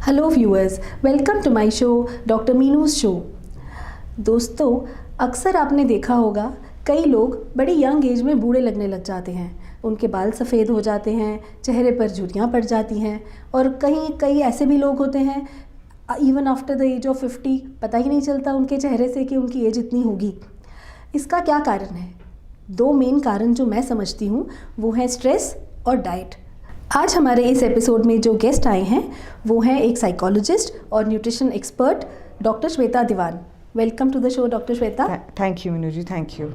Hello viewers, welcome to my show doctor Meenu's show. दोस्तों, अक्सर आपने देखा होगा कई लोग बड़ी यंग एज में बूढ़े लगने लग जाते हैं। उनके बाल सफ़ेद हो जाते हैं, चेहरे पर झुर्रियाँ पड़ जाती हैं और कई ऐसे भी लोग होते हैं even after the age of 50 पता ही नहीं चलता उनके चेहरे से कि उनकी एज इतनी होगी। इसका क्या कारण है? दो मेन कारण जो मैं समझती हूँ वो है स्ट्रेस और डाइट। आज हमारे इस एपिसोड में जो गेस्ट आए हैं वो हैं एक साइकोलॉजिस्ट और nutrition expert doctor Shweta Diwan. Welcome to the show doctor Shweta. Thank you Meenu ji, thank you.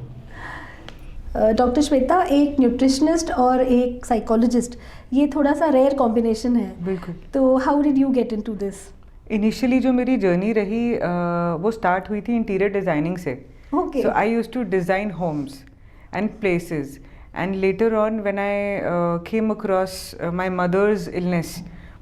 Doctor Shweta एक न्यूट्रिशनिस्ट और एक साइकोलॉजिस्ट, ये थोड़ा सा रेयर कॉम्बिनेशन है। बिल्कुल। तो how did you get into this? Initially जो मेरी जर्नी रही वो स्टार्ट हुई थी इंटीरियर डिज़ाइनिंग से। Okay. So I used to design homes and places and later on when I came across my mother's illness,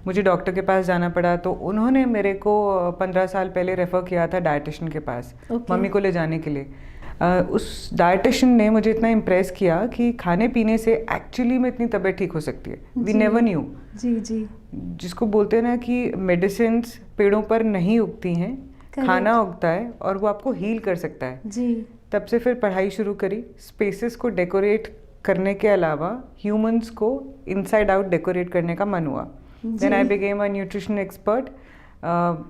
मुझे डॉक्टर के पास जाना पड़ा तो उन्होंने मेरे को 15 साल पहले रेफ़र किया था डाइटिशियन के पास। मम्मी को ले जाने के लिए। उस डाइटिशियन ने मुझे इतना इम्प्रेस किया कि खाने पीने से एक्चुअली में इतनी तबीयत ठीक हो सकती है। We never knew. जी जी। जिसको बोलते हैं ना कि मेडिसिन्स पेड़ों पर नहीं उगती हैं, खाना उगता है और वो आपको हील कर सकता है। जी। तब से फिर पढ़ाई शुरू करी। स्पेसेस को डेकोरेट करने के अलावा ह्यूमंस को इनसाइड आउट डेकोरेट करने का मन हुआ। Then I became a nutrition expert.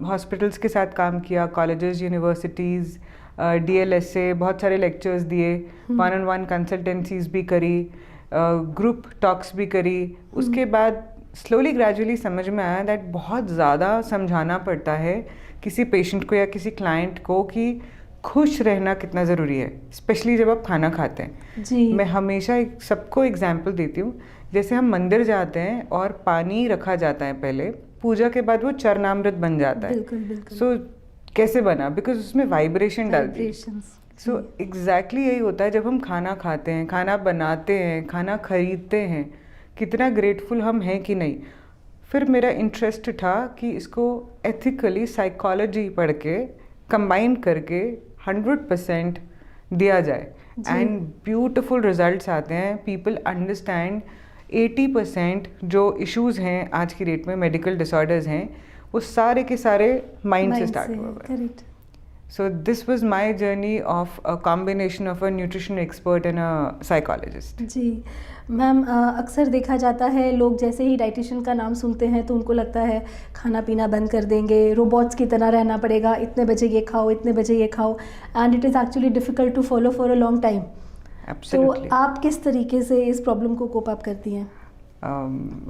Hospitals के साथ काम किया, कॉलेजेस, यूनिवर्सिटीज़, DLSA, बहुत सारे लेक्चर्स दिए, 1-on-1 कंसल्टेंसीज भी करी, ग्रुप टॉक्स भी करी। उसके बाद स्लोली ग्रेजुअली समझ में आया दैट बहुत ज़्यादा समझाना पड़ता है किसी पेशेंट को या किसी क्लाइंट को कि खुश रहना कितना ज़रूरी है, स्पेशली जब आप खाना खाते हैं। जी। मैं हमेशा सबको एग्जाम्पल देती हूँ। जैसे हम मंदिर जाते हैं और पानी रखा जाता है पहले, पूजा के बाद वो चरणामृत बन जाता है। बिल्कुल बिल्कुल। सो कैसे बना? बिकॉज उसमें वाइब्रेशन डालती है। सो एग्जैक्टली यही होता है जब हम खाना खाते हैं, खाना बनाते हैं, खाना खरीदते हैं, कितना ग्रेटफुल हम हैं कि नहीं। फिर मेरा इंटरेस्ट था कि इसको एथिकली साइकोलॉजी पढ़ के कंबाइन करके 100% दिया जाए एंड ब्यूटिफुल रिजल्ट्स आते हैं। पीपल अंडरस्टैंड 80% जो इश्यूज़ हैं आज की डेट में, मेडिकल डिसऑर्डर्स हैं, वो सारे के सारे माइंड से स्टार्ट हुआ है। So this was my journey of a combination of a nutrition expert and a psychologist. जी मैम, अक्सर देखा जाता है लोग जैसे ही डाइटिशियन का नाम सुनते हैं तो उनको लगता है खाना पीना बंद कर देंगे, रोबोट्स की तरह रहना पड़ेगा, इतने बजे ये खाओ, इतने बजे ये खाओ, and it is actually difficult to follow for a long time. तो आप किस तरीके से इस प्रॉब्लम को कोप अप करती हैं?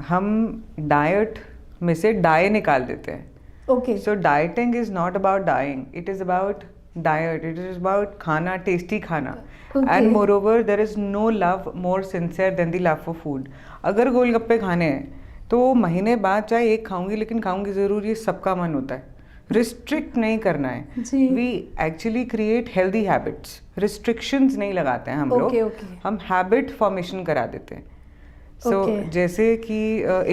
हम डाइट में से डाई निकाल देते हैं। Okay. So dieting is not about dying, it is about diet, it is about खाना, टेस्टी खाना। And moreover there is no love more sincere than the love for food. अगर गोलगप्पे खाने हैं तो महीने बाद चाहे एक खाऊंगी लेकिन खाऊंगी ज़रूर, ये सबका मन होता है। रिस्ट्रिक्ट नहीं करना है। We actually create healthy habits. Restrictions नहीं लगाते हैं हम लोग। हम हैबिट फॉर्मेशन करा देते हैं। जैसे कि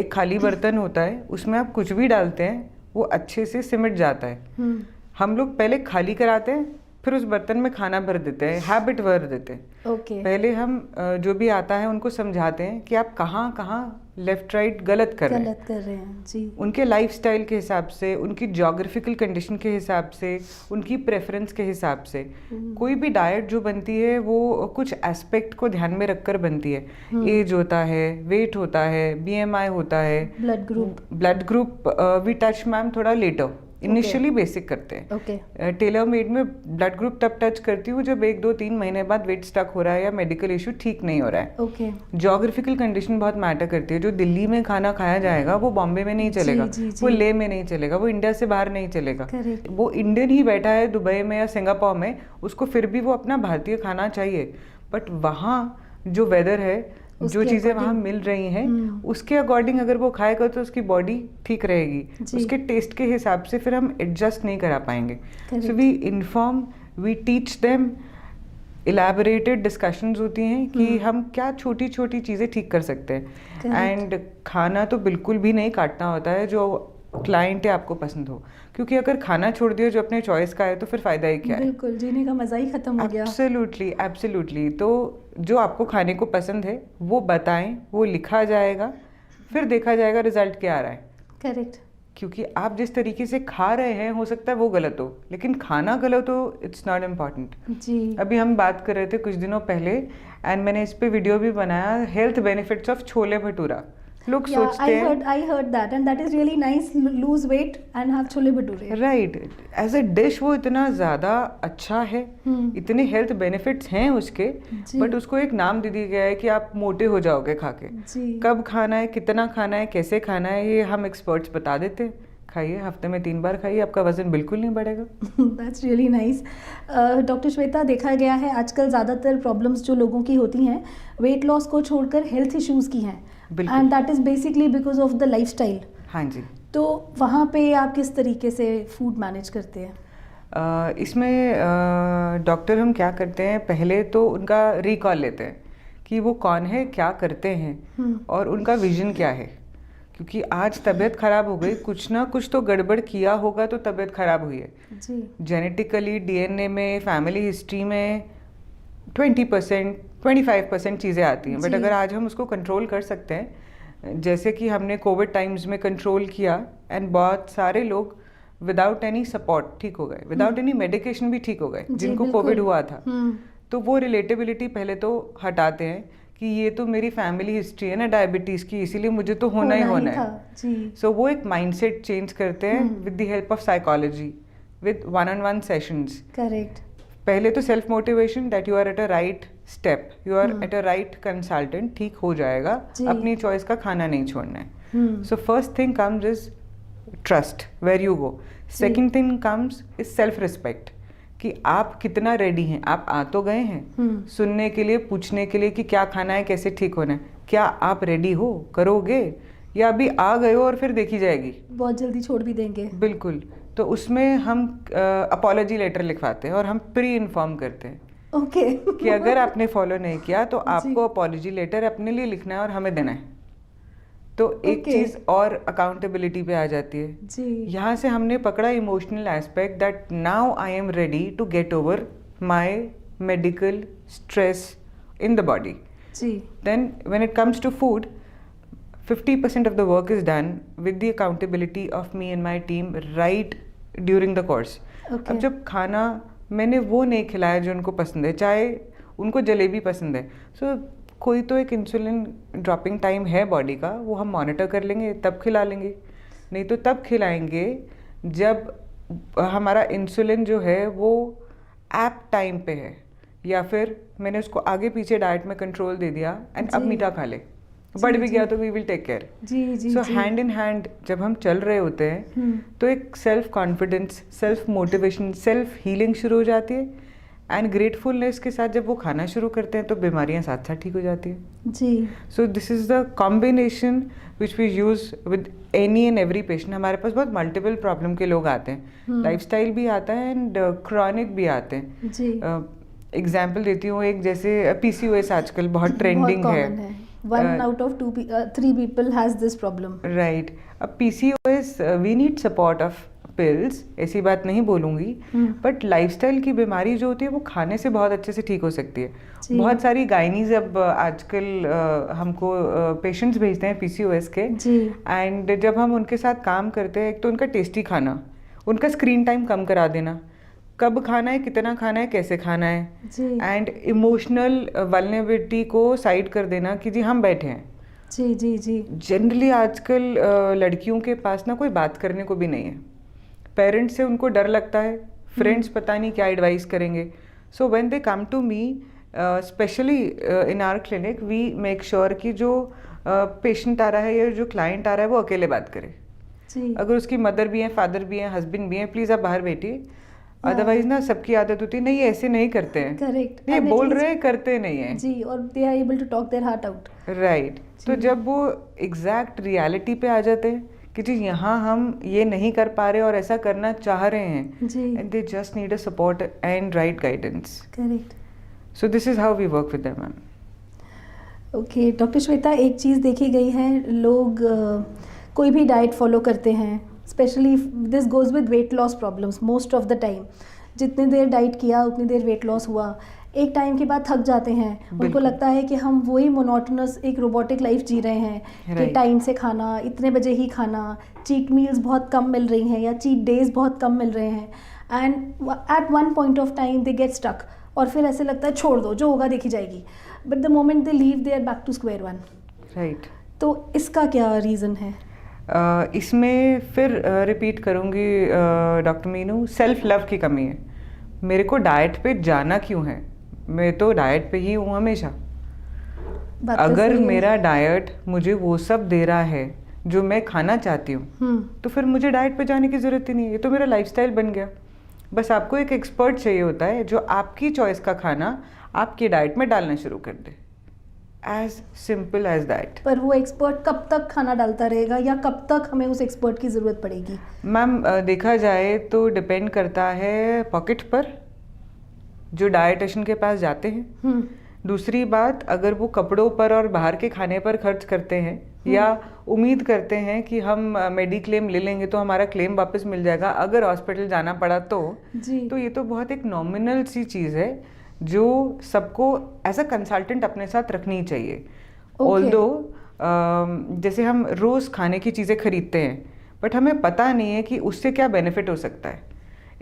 एक खाली बर्तन होता है, उसमें आप कुछ भी डालते हैं वो अच्छे से सिमट जाता है। हम लोग पहले खाली कराते हैं, फिर उस बर्तन में खाना भर देते हैं, हैबिट भर देते हैं। पहले हम जो भी आता है उनको समझाते हैं कि आप कहाँ कहाँ लेफ्ट राइट गलत कर रहे हैं जी। उनके लाइफस्टाइल के हिसाब से, उनकी ज्योग्राफिकल कंडीशन के हिसाब से, उनकी प्रेफरेंस के हिसाब से। कोई भी डाइट जो बनती है वो कुछ एस्पेक्ट को ध्यान में रखकर बनती है। एज होता है, वेट होता है, BMI होता है, blood group we touch ma'am थोड़ा लेटर, इनिशियली बेसिक करते हैं। टेलर मेड में ब्लड ग्रुप तब टच करती हूँ जब 1-2-3 महीने बाद वेट स्टक हो रहा है या मेडिकल इशू ठीक नहीं हो रहा है। ज्योग्राफिकल कंडीशन बहुत मैटर करती है। जो दिल्ली में खाना खाया जाएगा वो बॉम्बे में नहीं चलेगा, वो लेह में नहीं चलेगा, वो इंडिया से बाहर नहीं चलेगा। वो इंडियन ही बैठा है दुबई में या सिंगापुर में, उसको फिर भी वो अपना भारतीय खाना चाहिए। बट वहाँ जो वेदर है, जो चीज़ें वहाँ मिल रही हैं, उसके अकॉर्डिंग अगर वो खाएगा तो उसकी बॉडी ठीक रहेगी। उसके टेस्ट के हिसाब से फिर हम एडजस्ट नहीं करा पाएंगे। So we inform, we teach them. Elaborated discussions होती हैं कि हम क्या छोटी छोटी चीज़ें ठीक कर सकते हैं। एंड खाना तो बिल्कुल भी नहीं काटना होता है जो क्लाइंट है आपको पसंद हो, क्योंकि अगर खाना छोड़ दिया जो अपने चॉइस का है तो फिर फ़ायदा ही क्या है? बिल्कुल, जीने का मज़ा ही ख़त्म हो गया। Absolutely, absolutely. तो जो आपको खाने को पसंद है वो बताएं, वो लिखा जाएगा, फिर देखा जाएगा रिजल्ट क्या आ रहा है। करेक्ट। क्योंकि आप जिस तरीके से खा रहे हैं हो सकता है वो गलत हो, लेकिन खाना गलत हो इट्स नॉट इम्पॉर्टेंट। जी। अभी हम बात कर रहे थे कुछ दिनों पहले, एंड मैंने इस पे वीडियो भी बनाया, health benefits of chole bhatura. लोग सोचते हैं, I heard that and that is really nice, lose weight and have chole bhature. Right, as a dish वो इतना ज़्यादा अच्छा है, इतने हेल्थ बेनिफिट्स हैं उसके, बट उसको एक नाम दे दिया गया है कि आप मोटे हो जाओगे खा के। कब खाना है, कितना खाना है, कैसे खाना है, ये हम एक्सपर्ट्स बता देते हैं। खाइए, हफ्ते में 3 बार खाइए, आपका वजन बिल्कुल नहीं बढ़ेगा। That's really nice. Doctor Shweta, देखा गया है आजकल ज़्यादातर प्रॉब्लम्स जो लोगों की होती हैं वेट लॉस को छोड़कर हेल्थ इश्यूज़ की हैं, and that is basically because of the lifestyle. हाँ जी। तो वहाँ पे आप किस तरीके से फूड मैनेज करते हैं? इसमें डॉक्टर हम क्या करते हैं, पहले तो उनका रिकॉल लेते हैं कि वो कौन है, क्या करते हैं और उनका विजन क्या है। क्योंकि आज तबीयत खराब हो गई, कुछ ना कुछ तो गड़बड़ किया होगा तो तबीयत खराब हुई है जी। जेनेटिकली, डीएनए में, फैमिली हिस्ट्री में 20% 25% चीज़ें आती हैं, बट अगर आज हम उसको कंट्रोल कर सकते हैं, जैसे कि हमने कोविड टाइम्स में कंट्रोल किया, एंड बहुत सारे लोग विदाउट एनी सपोर्ट ठीक हो गए, विदाउट एनी मेडिकेशन भी ठीक हो गए जिनको कोविड हुआ था। तो वो रिलेटेबिलिटी पहले तो हटाते हैं कि ये तो मेरी फैमिली हिस्ट्री है ना डायबिटीज़ की, इसीलिए मुझे तो होना ही है। सो वो एक माइंडसेट चेंज करते हैं with the help of psychology, with 1-on-1 sessions. Correct. पहले तो self motivation that you are at a right step, you are at a right consultant, ठीक हो जाएगा, अपनी चॉइस का खाना नहीं छोड़ना है। So first thing comes is trust where you go. Second thing comes is self respect, कि आप कितना रेडी हैं, आप आ तो गए हैं सुनने के लिए, पूछने के लिए कि क्या खाना है, कैसे ठीक होना है, क्या आप रेडी हो, करोगे, या अभी आ गए हो और फिर देखी जाएगी, बहुत जल्दी छोड़ भी देंगे। बिल्कुल। तो उसमें हम अपॉलॉजी लेटर लिखवाते हैं और हम प्री इन्फॉर्म करते हैं कि अगर आपने फॉलो नहीं किया तो आपको अपॉलॉजी लेटर अपने लिए लिखना है और हमें देना है। तो एक चीज़ और अकाउंटेबिलिटी पे आ जाती है जी। यहाँ से हमने पकड़ा emotional aspect, that now I am ready to get over my medical stress in the body. Then when it comes to food, 50% of the work is done with the accountability of me and my team right during the course. अब जब खाना मैंने वो नहीं खिलाया जो उनको पसंद है, चाहे उनको जलेबी पसंद है, सो कोई तो एक इंसुलिन ड्रॉपिंग टाइम है बॉडी का, वो हम मॉनिटर कर लेंगे, तब खिला लेंगे। नहीं तो तब खिलाएंगे जब हमारा इंसुलिन जो है वो ऐप टाइम पे है, या फिर मैंने उसको आगे पीछे डाइट में कंट्रोल दे दिया एंड अब मीठा खा ले, बढ़ भी गया तो we will take care. So hand in hand जब हम चल रहे होते हैं तो एक self confidence, self motivation, self healing शुरू हो जाती है, एंड ग्रेटफुलनेस के साथ जब वो खाना शुरू करते हैं तो बीमारियां साथ साथ ठीक हो जाती हैं जी। So this is the combination which we use with any and every patient. हमारे पास बहुत मल्टीपल प्रॉब्लम के लोग आते हैं, लाइफस्टाइल भी आता है एंड क्रॉनिक भी आते हैं जी। एग्जाम्पल देती हूँ, एक जैसे PCOS आजकल बहुत ट्रेंडिंग है। 1 out of 3 people has this problem. Right. अब PCOS we need support of pills, ऐसी बात नहीं बोलूँगी, बट लाइफस्टाइल की बीमारी जो होती है वो खाने से बहुत अच्छे से ठीक हो सकती है। बहुत सारी गायनीज अब आजकल हमको पेशेंट्स भेजते हैं PCOS के, एंड जब हम उनके साथ काम करते हैं, एक तो उनका टेस्टी खाना, उनका स्क्रीन टाइम कम करा देना, कब खाना है, कितना खाना है, कैसे खाना है, एंड इमोशनल वल्नरेबिलिटी को साइड कर देना कि जी हम बैठे हैं जी जी जी। जनरली आजकल लड़कियों के पास ना कोई बात करने को भी नहीं है, पेरेंट्स से उनको डर लगता है, फ्रेंड्स पता नहीं क्या एडवाइस करेंगे। So when they come to me, specially in our clinic, we make sure कि जो पेशेंट आ रहा है या जो क्लाइंट आ रहा है वो अकेले बात करे जी। अगर उसकी मदर भी है, फादर भी है, हस्बैंड भी है, प्लीज़ आप बाहर बैठिए। अदरवाइज ना सबकी आदत होती है नहीं ऐसे नहीं करते हैं, करेक्ट, ये बोल रहे हैं करते नहीं है जी, और they are able to talk their heart out, right. तो जब वो एग्जैक्ट रियलिटी पे आ जाते हैं कि जी यहाँ हम ये नहीं कर पा रहे और ऐसा करना चाह रहे हैं जी, and they just need a support and right guidance, correct. So this is how we work with them. Okay doctor Shweta, एक चीज़ देखी गई है, लोग कोई भी डाइट फॉलो करते हैं, specially this goes with weight loss problems most of the time, जितनी देर डाइट किया उतनी देर वेट लॉस हुआ, एक टाइम के बाद थक जाते हैं, उनको बिल्कुल। लगता है कि हम वही मोनोटोनस एक रोबोटिक लाइफ जी रहे हैं कि Right. टाइम से खाना, इतने बजे ही खाना, चीट मील्स बहुत कम मिल रही हैं या चीट डेज बहुत कम मिल रहे हैं, and at one point of time they get stuck, और फिर ऐसे लगता है छोड़ दो, जो होगा देखी जाएगी, but the moment they leave they are back to square one. Right. तो इसका क्या रीज़न है? इसमें फिर रिपीट करूँगी डॉक्टर मीनू, सेल्फ लव की कमी है। मेरे को डाइट पे जाना क्यों है? मैं तो डाइट पे ही हूँ हमेशा। बात तो अगर सही है। मेरा डाइट मुझे वो सब दे रहा है जो मैं खाना चाहती हूँ, तो फिर मुझे डाइट पे जाने की ज़रूरत ही नहीं है, ये तो मेरा लाइफस्टाइल बन गया। बस आपको एक एक्सपर्ट चाहिए होता है जो आपकी चॉइस का खाना आपकी डाइट में डालना शुरू कर दे। As simple as that. पर वो एक्सपर्ट कब तक खाना डालता रहेगा, या कब तक हमें उस एक्सपर्ट की ज़रूरत पड़ेगी? मैम देखा जाए तो डिपेंड करता है पॉकेट पर, जो डाइटिशियन के पास जाते हैं। दूसरी बात, अगर वो कपड़ों पर और बाहर के खाने पर खर्च करते हैं या उम्मीद करते हैं कि हम मेडिक्लेम ले लेंगे तो हमारा क्लेम वापस मिल जाएगा अगर हॉस्पिटल जाना पड़ा जी। तो ये तो बहुत एक नॉमिनल सी चीज़ है जो सबको एज अ कंसल्टेंट अपने साथ रखनी चाहिए। ऑल्दो जैसे हम रोज़ खाने की चीज़ें खरीदते हैं, बट हमें पता नहीं है कि उससे क्या बेनिफिट हो सकता है।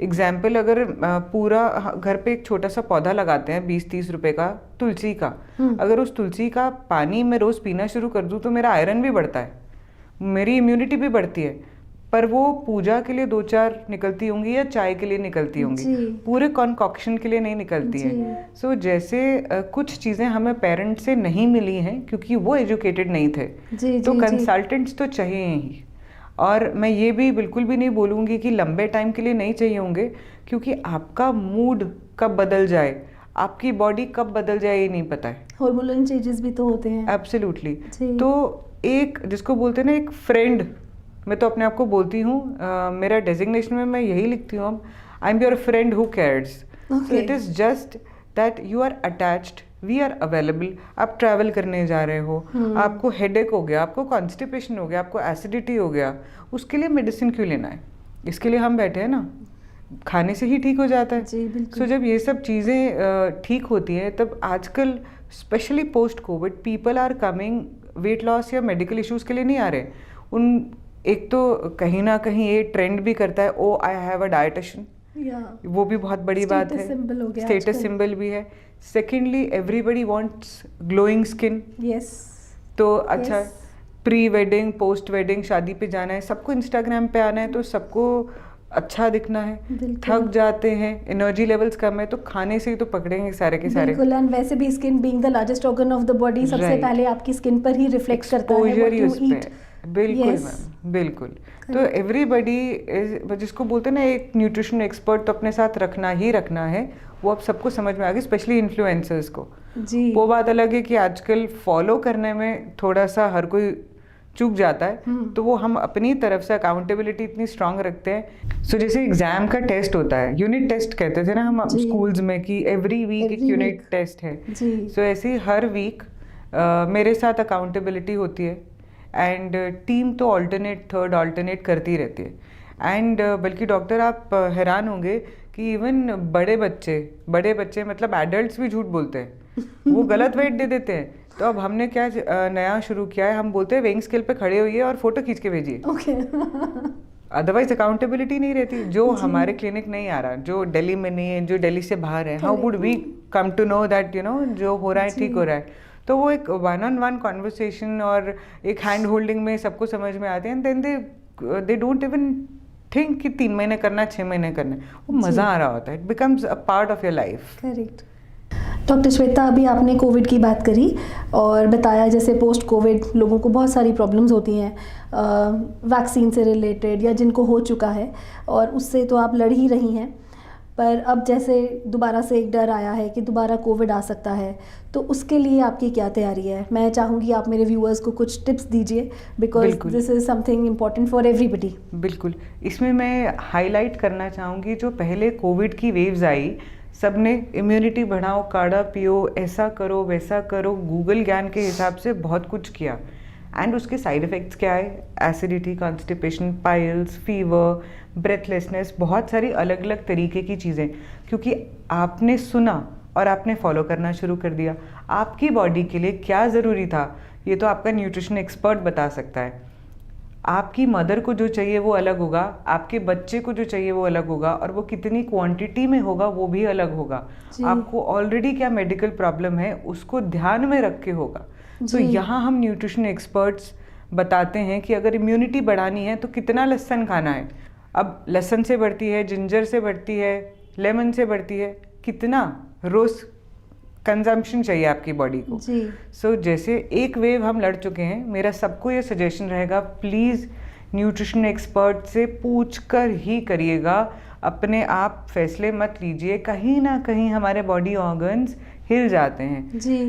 एग्जाम्पल, अगर पूरा घर पे एक छोटा सा पौधा लगाते हैं 20-30 रुपए का तुलसी का, अगर उस तुलसी का पानी मैं रोज़ पीना शुरू कर दूँ तो मेरा आयरन भी बढ़ता है, मेरी इम्यूनिटी भी बढ़ती है, पर वो पूजा के लिए 2-4 निकलती होंगी या चाय के लिए निकलती होंगी, पूरे कॉन्कॉक्शन के लिए नहीं निकलती हैं। सो जैसे कुछ चीज़ें हमें पेरेंट्स से नहीं मिली हैं क्योंकि वो एजुकेटेड नहीं थे, तो कंसल्टेंट्स तो चाहिए ही। और मैं ये भी बिल्कुल भी नहीं बोलूँगी कि लंबे टाइम के लिए नहीं चाहिए होंगे, क्योंकि आपका मूड कब बदल जाए, आपकी बॉडी कब बदल जाए ये नहीं पता है। हार्मोनल चेंजेस भी तो होते हैं। एब्सोल्युटली। तो एक जिसको बोलते हैं ना एक फ्रेंड, मैं तो अपने आप को बोलती हूँ, मेरा डेजिग्नेशन में मैं यही लिखती हूँ, I am your friend who cares. So it is just that you are attached, we are available. आप ट्रैवल करने जा रहे हो, आपको हेडेक हो गया, आपको कॉन्स्टिपेशन हो गया, आपको एसिडिटी हो गया, उसके लिए मेडिसिन क्यों लेना है? इसके लिए हम बैठे हैं ना, खाने से ही ठीक हो जाता है। सो जब ये सब चीज़ें ठीक होती हैं, तब आजकल specially post covid people are coming weight loss या मेडिकल इश्यूज़ के लिए नहीं आ रहे। उन एक तो कहीं ना कहीं ये ट्रेंड भी करता है, ओ आई हैव अ डाइटिशियन, वो भी बहुत बड़ी बात है, स्टेटस सिंबल भी है। Secondly, everybody wants glowing skin. Yes. तो अच्छा, प्री वेडिंग पोस्ट वेडिंग शादी पे जाना है, सबको इंस्टाग्राम पे आना है, तो सबको अच्छा दिखना है, थक जाते हैं, एनर्जी लेवल्स कम है, तो खाने से ही तो पकड़ेंगे सारे के सारे। बिल्कुल। एंड वैसे भी skin being the largest organ of the body, सबसे पहले आपकी स्किन पर ही रिफ्लेक्ट करता है व्हाट यू ईट। बिल्कुल मैम, बिल्कुल। तो एवरीबडी, जिसको बोलते हैं ना एक न्यूट्रिशन एक्सपर्ट तो अपने साथ रखना ही रखना है, वो अब सबको समझ में आ गई, स्पेशली इन्फ्लुएंसर्स को। जी। वो बात अलग है कि आजकल फॉलो करने में थोड़ा सा हर कोई चूक जाता है, तो वो हम अपनी तरफ से अकाउंटेबिलिटी इतनी स्ट्रांग रखते हैं। सो जैसे एग्जाम का टेस्ट होता है, यूनिट टेस्ट कहते थे ना हम स्कूल्स में कि एवरी वीक एक यूनिट टेस्ट है। सो ऐसे ही हर वीक मेरे साथ अकाउंटेबिलिटी होती है, एंड टीम तो थर्ड ऑल्टरनेट करती रहती है। एंड बल्कि डॉक्टर आप हैरान होंगे कि इवन बड़े बच्चे मतलब एडल्ट्स भी झूठ बोलते हैं, वो गलत वेट दे देते हैं। तो अब हमने क्या नया शुरू किया है, हम बोलते हैं वेइंग स्केल पे खड़े होइए और फोटो खींच के भेजिए। अदरवाइज अकाउंटेबिलिटी नहीं रहती। जो हमारे क्लिनिक नहीं आ रहा, जो दिल्ली में नहीं है, जो दिल्ली से बाहर है, how would we come to know that जो हो रहा है ठीक हो रहा है? तो वो एक 1-on-1 कॉन्वर्सेशन और एक हैंड होल्डिंग में सबको समझ में आते हैं, then they don't even think कि 3 महीने करना, 6 महीने करना, वो मज़ा आ रहा होता है, it becomes a part of your life. Correct. Doctor Shweta, अभी आपने कोविड की बात करी और बताया जैसे पोस्ट कोविड लोगों को बहुत सारी प्रॉब्लम्स होती हैं वैक्सीन से रिलेटेड या जिनको हो चुका है, और उससे तो आप लड़ ही रही हैं, पर अब जैसे दोबारा से एक डर आया है कि दोबारा कोविड आ सकता है, तो उसके लिए आपकी क्या तैयारी है? मैं चाहूँगी आप मेरे व्यूअर्स को कुछ टिप्स दीजिए, because this is something important for everybody. बिल्कुल। इसमें मैं हाईलाइट करना चाहूँगी, जो पहले कोविड की वेव्स आई, सबने इम्यूनिटी बढ़ाओ, काढ़ा पियो, ऐसा करो वैसा करो, गूगल ज्ञान के हिसाब से बहुत कुछ किया, एंड उसके साइड इफ़ेक्ट्स क्या है? Acidity, constipation, piles, fever, breathlessness, बहुत सारी अलग अलग तरीके की चीज़ें, क्योंकि आपने सुना और आपने फॉलो करना शुरू कर दिया। आपकी बॉडी के लिए क्या ज़रूरी था ये तो आपका न्यूट्रिशन एक्सपर्ट बता सकता है। आपकी मदर को जो चाहिए वो अलग होगा, आपके बच्चे को जो चाहिए वो अलग होगा, और वो कितनी क्वांटिटी में होगा वो भी अलग होगा। आपको ऑलरेडी क्या मेडिकल प्रॉब्लम है उसको ध्यान में रख के होगा। तो यहाँ हम न्यूट्रिशन एक्सपर्ट्स बताते हैं कि अगर इम्यूनिटी बढ़ानी है तो कितना लहसुन खाना है। अब लहसुन से बढ़ती है, जिंजर से बढ़ती है, लेमन से बढ़ती है, कितना रोज़ कंजम्पशन चाहिए आपकी बॉडी को। सो जैसे एक वेव हम लड़ चुके हैं, मेरा सबको ये सजेशन रहेगा, प्लीज़ न्यूट्रिशन एक्सपर्ट से पूछ कर ही करिएगा। अपने आप फैसले मत लीजिए, कहीं ना कहीं हमारे बॉडी ऑर्गन्स हिल जाते हैं जी।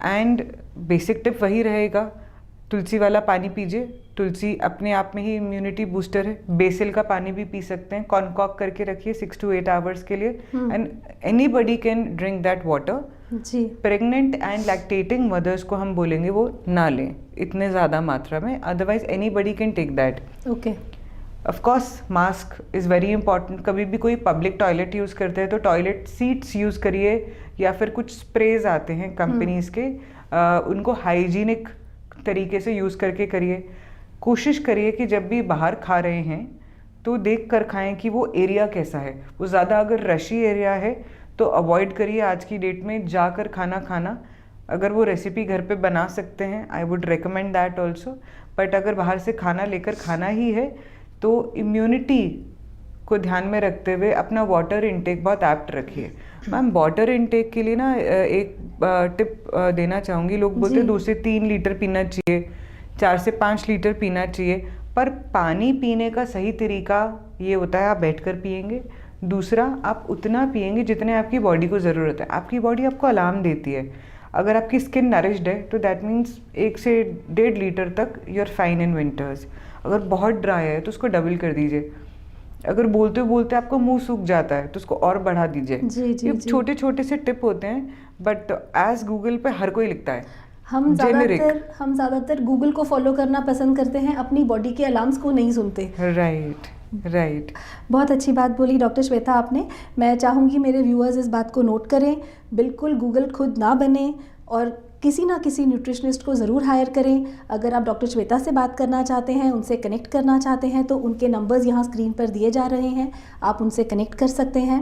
एंड बेसिक टिप वही रहेगा, तुलसी वाला पानी पीजिए। तुलसी अपने आप में ही इम्यूनिटी बूस्टर है। बेसिल का पानी भी पी सकते हैं, कॉन्कॉक करके रखिए 6 to 8 आवर्स के लिए, and anybody can drink that water जी। प्रेग्नेंट एंड लैक्टेटिंग मदर्स को हम बोलेंगे वो ना लें इतने ज़्यादा मात्रा में, otherwise anybody can take that. Okay. Of course mask is very important. कभी भी कोई पब्लिक टॉयलेट यूज़ करते हैं तो टॉयलेट सीट्स यूज़ करिए, या फिर कुछ स्प्रेज आते हैं कंपनीज के, उनको हाइजीनिक तरीके से यूज़ करके करिए। कोशिश करिए कि जब भी बाहर खा रहे हैं तो देख कर खाएं कि वो एरिया कैसा है। वो ज़्यादा अगर रशी एरिया है तो अवॉइड करिए आज की डेट में जाकर खाना। अगर वो रेसिपी घर पे बना सकते हैं, I would recommend that also. But अगर बाहर से खाना लेकर खाना ही है तो इम्यूनिटी को ध्यान में रखते हुए अपना वाटर इनटेक बहुत एप्ट रखिए। मैम वाटर इनटेक के लिए ना एक टिप देना चाहूँगी। लोग बोलते हैं 2 से 3 लीटर पीना चाहिए, 4 से 5 लीटर पीना चाहिए, पर पानी पीने का सही तरीका ये होता है आप बैठकर पिएंगे। दूसरा, आप उतना पिएंगे जितने आपकी बॉडी को ज़रूरत है। आपकी बॉडी आपको अलार्म देती है। अगर आपकी स्किन नरिश्ड है तो दैट मीन्स 1 से 1.5 लीटर तक you are fine in winters. अगर बहुत ड्राई है तो उसको डबल कर दीजिए। अगर बोलते बोलते आपका मुंह सूख जाता है तो उसको और बढ़ा दीजिए। ये छोटे छोटे से टिप होते हैं, बट एज गूगल पे हर कोई लिखता है। हम ज़्यादातर गूगल को फॉलो करना पसंद करते हैं, अपनी बॉडी के अलार्म्स को नहीं सुनते। राइट। बहुत अच्छी बात बोली डॉक्टर श्वेता आपने। मैं चाहूँगी मेरे व्यूअर्स इस बात को नोट करें, बिल्कुल गूगल खुद ना बने और किसी ना किसी न्यूट्रिशनिस्ट को ज़रूर हायर करें। अगर आप डॉक्टर श्वेता से बात करना चाहते हैं, उनसे कनेक्ट करना चाहते हैं, तो उनके नंबर्स यहाँ स्क्रीन पर दिए जा रहे हैं, आप उनसे कनेक्ट कर सकते हैं।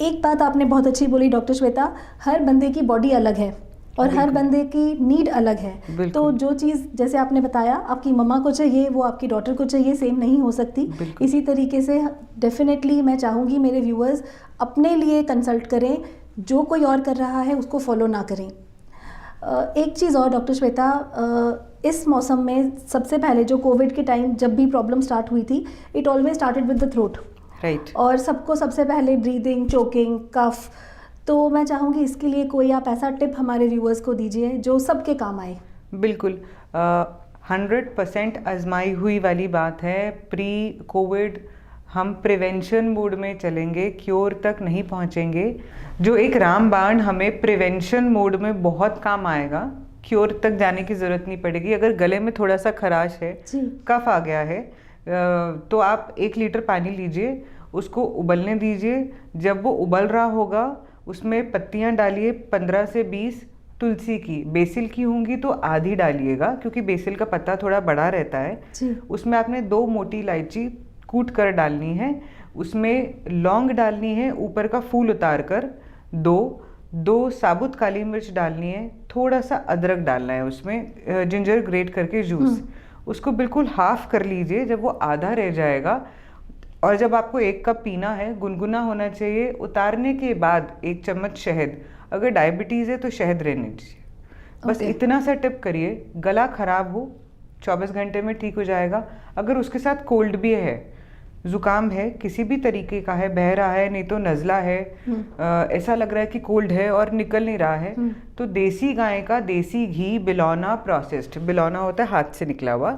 एक बात आपने बहुत अच्छी बोली डॉक्टर श्वेता, हर बंदे की बॉडी अलग है और हर बंदे की नीड अलग है। तो जो चीज़ जैसे आपने बताया आपकी मम्मा को चाहिए वो आपकी डॉटर को चाहिए, सेम नहीं हो सकती। इसी तरीके से डेफिनेटली मैं चाहूँगी मेरे व्यूअर्स अपने लिए कंसल्ट करें, जो कोई और कर रहा है उसको फॉलो ना करें। एक चीज़ और डॉक्टर श्वेता, इस मौसम में सबसे पहले जो कोविड के टाइम जब भी प्रॉब्लम स्टार्ट हुई थी, it always started with the throat. Right. और सबको सबसे पहले ब्रीदिंग, चोकिंग, कफ। तो मैं चाहूँगी इसके लिए कोई आप ऐसा टिप हमारे व्यूअर्स को दीजिए जो सबके काम आए। बिल्कुल 100% आजमाई हुई वाली बात है। प्री कोविड हम प्रिवेंशन मोड में चलेंगे, क्योर तक नहीं पहुंचेंगे। जो एक रामबाण हमें प्रिवेंशन मोड में बहुत काम आएगा, क्योर तक जाने की ज़रूरत नहीं पड़ेगी। अगर गले में थोड़ा सा खराश है, कफ आ गया है, तो आप 1 लीटर पानी लीजिए, उसको उबलने दीजिए। जब वो उबल रहा होगा उसमें पत्तियां डालिए 15 से 20 तुलसी की। बेसिल की होंगी तो आधी डालिएगा, क्योंकि बेसिल का पत्ता थोड़ा बड़ा रहता है। उसमें आपने 2 मोटी इलायची कूट कर डालनी है, उसमें लौंग डालनी है, ऊपर का फूल उतार कर, 2 साबुत काली मिर्च डालनी है, थोड़ा सा अदरक डालना है, उसमें जिंजर ग्रेट करके जूस, उसको बिल्कुल हाफ कर लीजिए। जब वो आधा रह जाएगा और जब आपको 1 कप पीना है, गुनगुना होना चाहिए। उतारने के बाद 1 चम्मच शहद, अगर डायबिटीज़ है तो शहद रहने दीजिए। बस इतना सा टिप करिए। गला खराब हो 24 घंटे में ठीक हो जाएगा। अगर उसके साथ कोल्ड भी है, ज़ुकाम है, किसी भी तरीके का है, बह रहा है, नहीं तो नज़ला है, ऐसा लग रहा है कि कोल्ड है और निकल नहीं रहा है, तो देसी गाय का देसी घी बिलौना प्रोसेस्ड, बिलौना होता है हाथ से निकला हुआ,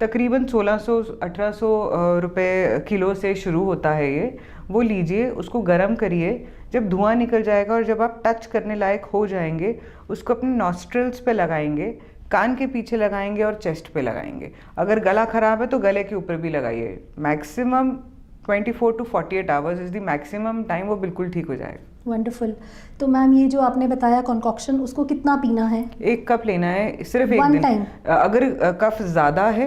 तकरीबन 1600-1800 रुपये किलो से शुरू होता है ये। वो लीजिए, उसको गर्म करिए। जब धुआं निकल जाएगा और जब आप टच करने लायक हो जाएंगे, उसको अपने नॉस्ट्रल्स पे लगाएंगे, कान के पीछे लगाएंगे और चेस्ट पे लगाएंगे। अगर गला ख़राब है तो गले के ऊपर भी लगाइए। Maximum 24 to 48 hours is the maximum time, वो बिल्कुल ठीक हो जाएगा। वंडरफुल। तो मैम ये जो आपने बताया कॉन्कॉक्शन, उसको कितना पीना है? 1 कप लेना है सिर्फ एक One दिन। time? अगर कफ ज़्यादा है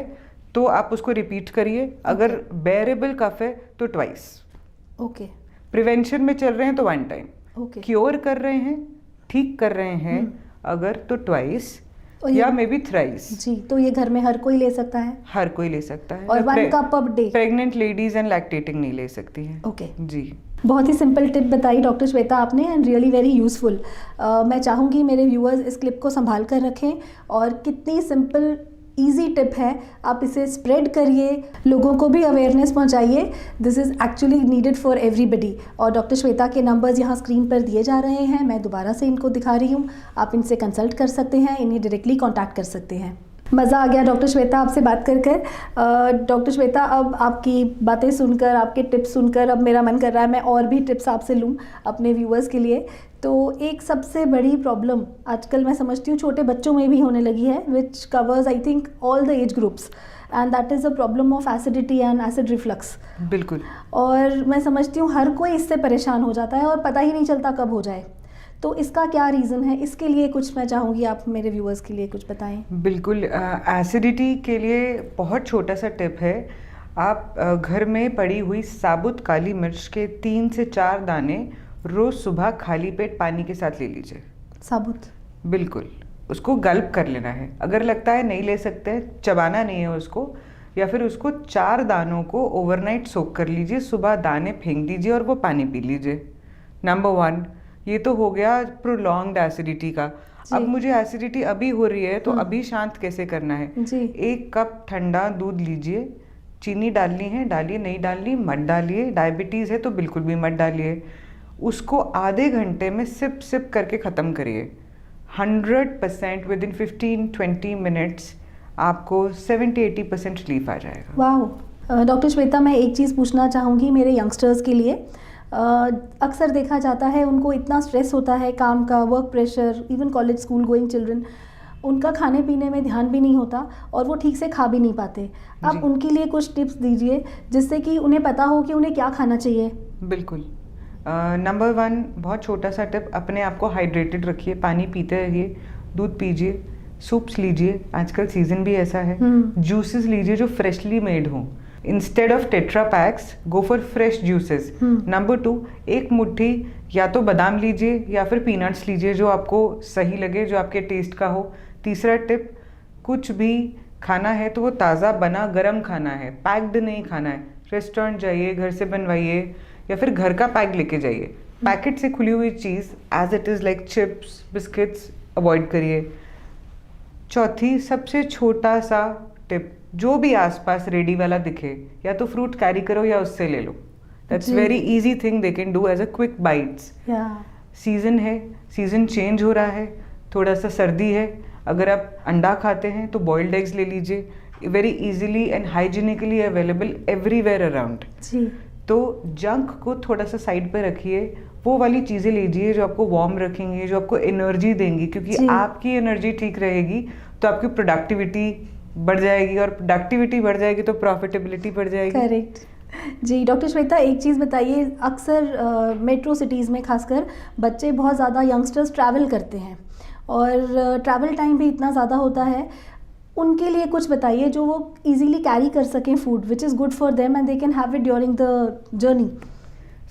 तो आप उसको रिपीट करिए, अगर बेरेबल कफ है तो ट्वाइस। ओके प्रिवेंशन में चल रहे हैं तो 1 टाइम, ओके। क्योर कर रहे हैं, ठीक कर रहे हैं अगर तो ट्वाइस और ये- या मे बी थ्राइस। जी, तो ये घर में हर कोई ले सकता है? हर कोई ले सकता है। और 1 cup per day? Pregnant ladies and lactating नहीं ले सकती हैं। ओके। जी, बहुत ही सिंपल टिप बताई डॉक्टर श्वेता आपने, एंड रियली वेरी यूज़फुल। मैं चाहूँगी मेरे व्यूअर्स इस क्लिप को संभाल कर रखें, और कितनी सिंपल इजी टिप है, आप इसे स्प्रेड करिए, लोगों को भी अवेयरनेस पहुंचाइए। This is actually needed for everybody. और डॉक्टर श्वेता के नंबर्स यहाँ स्क्रीन पर दिए जा रहे हैं, मैं दोबारा से इनको दिखा रही हूँ, आप इनसे कंसल्ट कर सकते हैं, इन्हें डायरेक्टली कॉन्टैक्ट कर सकते हैं। मज़ा आ गया डॉक्टर श्वेता आपसे बात कर कर। डॉक्टर श्वेता, अब आपकी बातें सुनकर, आपके टिप्स सुनकर अब मेरा मन कर रहा है मैं और भी टिप्स आपसे लूँ अपने व्यूअर्स के लिए। तो एक सबसे बड़ी प्रॉब्लम आजकल मैं समझती हूँ छोटे बच्चों में भी होने लगी है, which covers I think all the age groups, and that is a problem of acidity and acid reflux. बिल्कुल। और मैं समझती हूँ हर कोई इससे परेशान हो जाता है और पता ही नहीं चलता कब हो जाए। तो इसका क्या रीज़न है? इसके लिए कुछ मैं चाहूँगी आप मेरे व्यूअर्स के लिए कुछ बताएं। बिल्कुल, एसिडिटी के लिए बहुत छोटा सा टिप है, आप घर में पड़ी हुई साबुत काली मिर्च के 3 से 4 दाने रोज़ सुबह खाली पेट पानी के साथ ले लीजिए। साबुत? बिल्कुल, उसको गल्प कर लेना है। अगर लगता है नहीं ले सकते, चबाना नहीं है उसको, या फिर उसको 4 दानों को ओवरनाइट सोक कर लीजिए, सुबह दाने फेंक दीजिए और वो पानी पी लीजिए। नंबर 1, ये तो हो गया प्रोलॉन्ग्ड एसिडिटी का। अब मुझे एसिडिटी अभी हो रही है तो अभी शांत कैसे करना है जी। 1 कप ठंडा दूध लीजिए, चीनी डालनी है डालिए, नहीं डालनी मत डालिए, डायबिटीज़ है तो बिल्कुल भी मत डालिए। उसको आधे घंटे में सिप सिप करके ख़त्म करिए। 100% विद इन 15-20 मिनट्स आपको 70-80% रिलीफ आ जाएगा। वाह। डॉक्टर श्वेता, मैं एक चीज़ पूछना चाहूँगी मेरे यंगस्टर्स के लिए। अक्सर देखा जाता है उनको इतना स्ट्रेस होता है काम का, work pressure, even college school going children, उनका खाने पीने में ध्यान भी नहीं होता और वो ठीक से खा भी नहीं पाते। आप उनके लिए कुछ टिप्स दीजिए जिससे कि उन्हें पता हो कि उन्हें क्या खाना चाहिए। बिल्कुल। नंबर 1 बहुत छोटा सा टिप, अपने आप को हाइड्रेटेड रखिए, पानी पीते रहिए, दूध पीजिए, सूप्स लीजिए, आजकल सीजन भी ऐसा है, जूसेस लीजिए जो फ्रेशली मेड हों। Instead of tetra PACS go for fresh juices. Number 2, 1 मुट्ठी या तो बादाम लीजिए या फिर पीनट्स लीजिए जो आपको सही लगे, जो आपके टेस्ट का हो। तीसरा टिप, कुछ भी खाना है तो वो ताज़ा बना गरम खाना है, पैक्ड नहीं खाना है। रेस्टोरेंट जाइए, घर से बनवाइए या फिर घर का पैक लेके जाइए। पैकेट से खुली हुई चीज़ as it is like chips biscuits avoid करिए। चौथी सबसे छोटा सा टिप, जो भी आसपास रेडी वाला दिखे या तो फ्रूट कैरी करो या उससे ले लो। That's very easy thing they can do as a quick bites. Season है, सीजन चेंज हो रहा है, थोड़ा सा सर्दी है, अगर आप अंडा खाते हैं तो बॉइल्ड एग्स ले लीजिए, very easily and hygienically available everywhere around. तो जंक को थोड़ा सा साइड पे रखिए, वो वाली चीज़ें लीजिए जो आपको वार्म रखेंगी, जो आपको एनर्जी देंगी, क्योंकि आपकी एनर्जी ठीक रहेगी तो आपकी प्रोडक्टिविटी बढ़ जाएगी, और प्रोडक्टिविटी बढ़ जाएगी तो प्रॉफिटेबिलिटी बढ़ जाएगी। करेक्ट जी। डॉक्टर श्वेता, एक चीज़ बताइए, अक्सर मेट्रो सिटीज़ में खासकर बच्चे बहुत ज़्यादा यंगस्टर्स ट्रैवल करते हैं और ट्रैवल टाइम भी इतना ज़्यादा होता है, उनके लिए कुछ बताइए जो वो इजीली कैरी कर सकें food which is good for them and they can have it during the journey.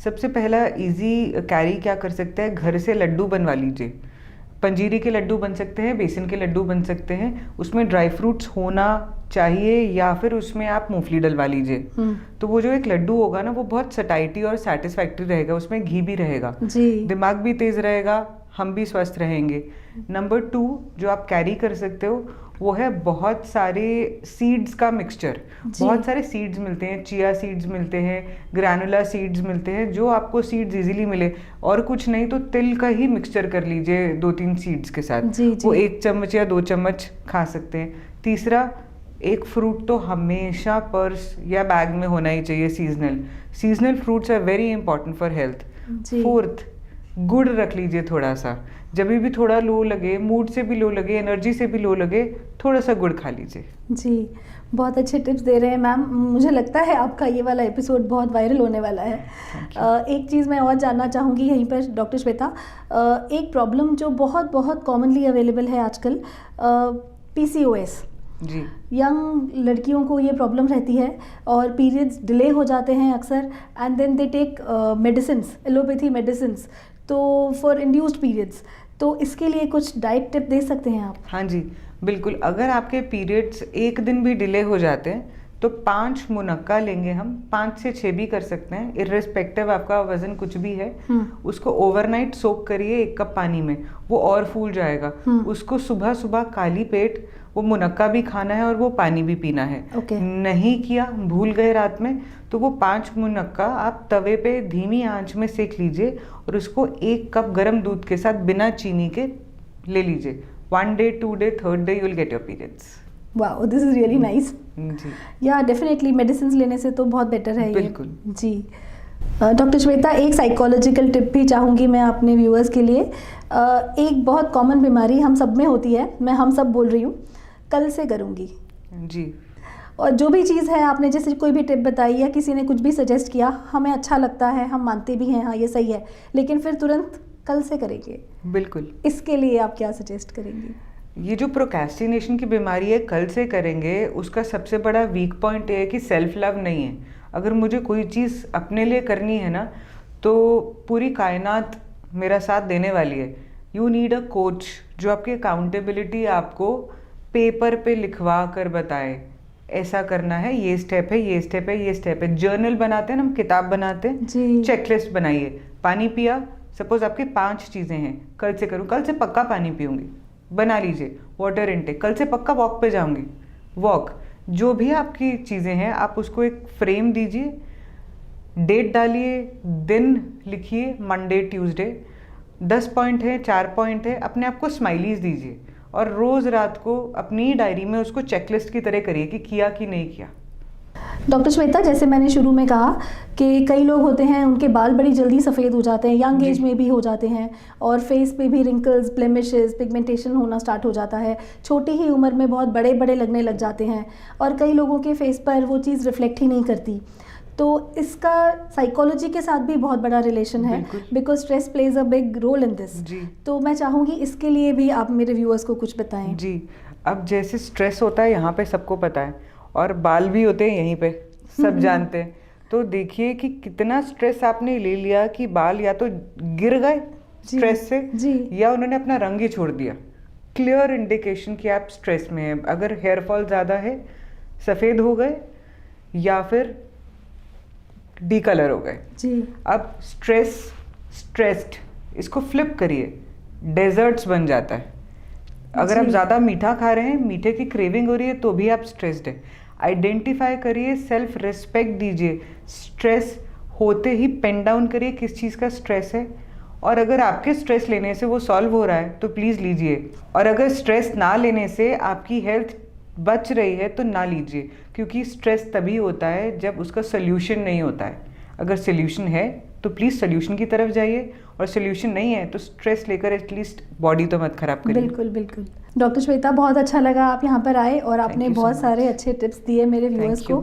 सबसे पहला इजी कैरी क्या कर सकते हैं, घर से लड्डू बनवा लीजिए। पंजीरी के लड्डू बन सकते हैं, बेसन के लड्डू बन सकते हैं, उसमें ड्राई फ्रूट्स होना चाहिए या फिर उसमें आप मूंगफली डलवा लीजिए। तो वो जो एक लड्डू होगा ना, वो बहुत सटाइटी और सेटिस्फैक्टरी रहेगा, उसमें घी भी रहेगा, दिमाग भी तेज रहेगा, हम भी स्वस्थ रहेंगे। नंबर 2 जो आप कैरी कर सकते हो वो है बहुत सारे सीड्स का मिक्सचर। बहुत सारे सीड्स मिलते हैं, चिया सीड्स मिलते हैं, ग्रैनुला सीड्स मिलते हैं, जो आपको सीड्स इजीली मिले, और कुछ नहीं तो तिल का ही मिक्सचर कर लीजिए 2-3 सीड्स के साथ। वो 1 चम्मच या 2 चम्मच खा सकते हैं। तीसरा, एक फ्रूट तो हमेशा पर्स या बैग में होना ही चाहिए, seasonal fruits are very important for health. Fourth, गुड़ रख लीजिए थोड़ा सा, जब भी थोड़ा लो लगे, मूड से भी लो लगे, एनर्जी से भी लो लगे, थोड़ा सा गुड़ खा लीजिए। जी, बहुत अच्छे टिप्स दे रहे हैं मैम। मुझे लगता है आपका ये वाला एपिसोड बहुत वायरल होने वाला है। एक चीज़ मैं और जानना चाहूँगी यहीं पर डॉक्टर श्वेता, एक प्रॉब्लम जो बहुत बहुत कॉमनली अवेलेबल है आजकल, PCOS। जी, यंग लड़कियों को ये प्रॉब्लम रहती है और पीरियड्स डिले हो जाते हैं अक्सर, and then they take medicines, allopathy medicines, तो फॉर इंड्यूस्ड पीरियड्स। तो इसके लिए कुछ डाइट टिप दे सकते हैं आप? हाँ जी, बिल्कुल। अगर आपके पीरियड्स एक दिन भी डिले हो जाते हैं तो 5 मुनक्का लेंगे हम, 5 से 6 भी कर सकते हैं, इर्रेस्पेक्टिव आपका वजन कुछ भी है। उसको ओवरनाइट सोक करिए 1 कप पानी में, वो और फूल जाएगा। उसको सुबह सुबह खाली पेट वो मुनक्का भी खाना है और वो पानी भी पीना है। नहीं किया, भूल गए रात में, तो वो 5 मुनक्का आप तवे पे धीमी आंच में सेक लीजिए और उसको 1 कप गर्म दूध के साथ बिना चीनी के ले लीजिए। 1 day, 2 day, 3rd day you will get your periods. Wow, this is really nice. जी, या डेफिनेटली मेडिसिन लेने से तो बहुत बेटर है ये। बिल्कुल। जी, डॉक्टर श्वेता, एक साइकोलॉजिकल टिप भी चाहूँगी मैं अपने व्यूअर्स के लिए। एक बहुत कॉमन बीमारी हम सब में होती है, मैं हम सब बोल रही हूँ, कल से करूँगी। जी, और जो भी चीज़ है, आपने जैसे कोई भी टिप बताई या किसी ने कुछ भी सजेस्ट किया, हमें अच्छा लगता है, हम मानते भी हैं हाँ ये सही है, लेकिन फिर तुरंत कल से करेंगे। बिल्कुल। इसके लिए आप क्या सजेस्ट करेंगे? ये जो प्रोक्रेस्टिनेशन की बीमारी है, कल से करेंगे, उसका सबसे बड़ा वीक पॉइंट ये है कि सेल्फ लव नहीं है। अगर मुझे कोई चीज़ अपने लिए करनी है ना, तो पूरी कायनात मेरा साथ देने वाली है। यू नीड अ कोच जो आपकी अकाउंटेबिलिटी आपको पेपर पे लिखवा कर बताए, ऐसा करना है, ये स्टेप है, ये स्टेप है, ये स्टेप है। जर्नल बनाते हैं ना हम, किताब बनाते हैं, चेकलिस्ट बनाइए। पानी पिया, सपोज आपकी 5 चीज़ें हैं, कल से करूँ, कल से पक्का पानी पीऊँगी, बना लीजिए। वाटर इनटेक, कल से पक्का वॉक पे जाऊँगी, वॉक। जो भी आपकी चीज़ें हैं आप उसको एक फ्रेम दीजिए, डेट डालिए, दिन लिखिए, मंडे ट्यूसडे, 10 पॉइंट है, 4 पॉइंट है, अपने आप को स्माइलीज दीजिए और रोज़ रात को अपनी डायरी में उसको चेकलिस्ट की तरह करिए कि किया कि नहीं किया। डॉक्टर श्वेता, जैसे मैंने शुरू में कहा कि कई लोग होते हैं उनके बाल बड़ी जल्दी सफ़ेद हो जाते हैं, यंग एज में भी हो जाते हैं, और फेस पे भी रिंकल्स, ब्लेमिशेस, पिगमेंटेशन होना स्टार्ट हो जाता है, छोटी ही उम्र में बहुत बड़े बड़े लगने लग जाते हैं, और कई लोगों के फेस पर वो चीज़ रिफ्लेक्ट ही नहीं करती। तो इसका साइकोलॉजी के साथ भी बहुत बड़ा रिलेशन है, because stress plays a big role in this. तो मैं चाहूँगी इसके लिए भी आप मेरे व्यूअर्स को कुछ बताएं। जी, अब जैसे स्ट्रेस होता है यहाँ पे सबको पता है, और बाल भी होते हैं यहीं पे, सब जानते हैं। तो देखिए कि कितना स्ट्रेस आपने ले लिया कि बाल या तो गिर गए स्ट्रेस से, या उन्होंने अपना रंग ही छोड़ दिया। क्लियर इंडिकेशन कि आप स्ट्रेस में हैं। अगर हेयर फॉल ज़्यादा है, सफ़ेद हो गए, या फिर डी कलर हो गए। जी, अब स्ट्रेस, स्ट्रेस्ड, इसको फ्लिप करिए, डेजर्ट्स बन जाता है। अगर आप ज़्यादा मीठा खा रहे हैं, मीठे की क्रेविंग हो रही है, तो भी आप स्ट्रेस्ड है। आइडेंटिफाई करिए, सेल्फ रिस्पेक्ट दीजिए, स्ट्रेस होते ही पेन डाउन करिए किस चीज़ का स्ट्रेस है, और अगर आपके स्ट्रेस लेने से वो सॉल्व हो रहा है तो प्लीज़ लीजिए, और अगर स्ट्रेस ना लेने से आपकी हेल्थ बच रही है तो ना लीजिए, क्योंकि स्ट्रेस तभी होता है जब उसका सल्यूशन नहीं होता है। अगर सल्यूशन है तो प्लीज़ सल्यूशन की तरफ जाइए, और सल्यूशन नहीं है तो स्ट्रेस लेकर एटलीस्ट बॉडी तो मत खराब करिए। बिल्कुल बिल्कुल। डॉक्टर श्वेता, बहुत अच्छा लगा आप यहाँ पर आए और आपने बहुत सारे अच्छे टिप्स दिए मेरे व्यूअर्स को।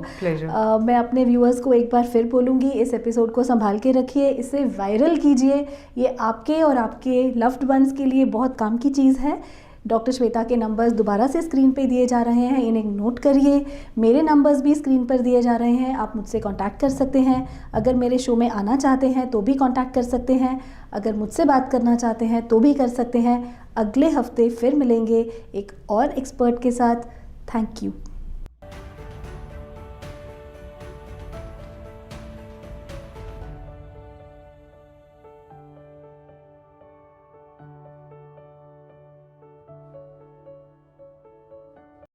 मैं अपने व्यूअर्स को एक बार फिर बोलूँगी, इस एपिसोड को संभाल के रखिए, इसे वायरल कीजिए, ये आपके और आपके लव्ड वंस के लिए बहुत काम की चीज़ है। डॉक्टर श्वेता के नंबर्स दोबारा से स्क्रीन पे दिए जा रहे हैं, इन्हें नोट करिए। मेरे नंबर्स भी स्क्रीन पर दिए जा रहे हैं, आप मुझसे कांटेक्ट कर सकते हैं। अगर मेरे शो में आना चाहते हैं तो भी कांटेक्ट कर सकते हैं, अगर मुझसे बात करना चाहते हैं तो भी कर सकते हैं। अगले हफ्ते फिर मिलेंगे एक और एक्सपर्ट के साथ। Thank you.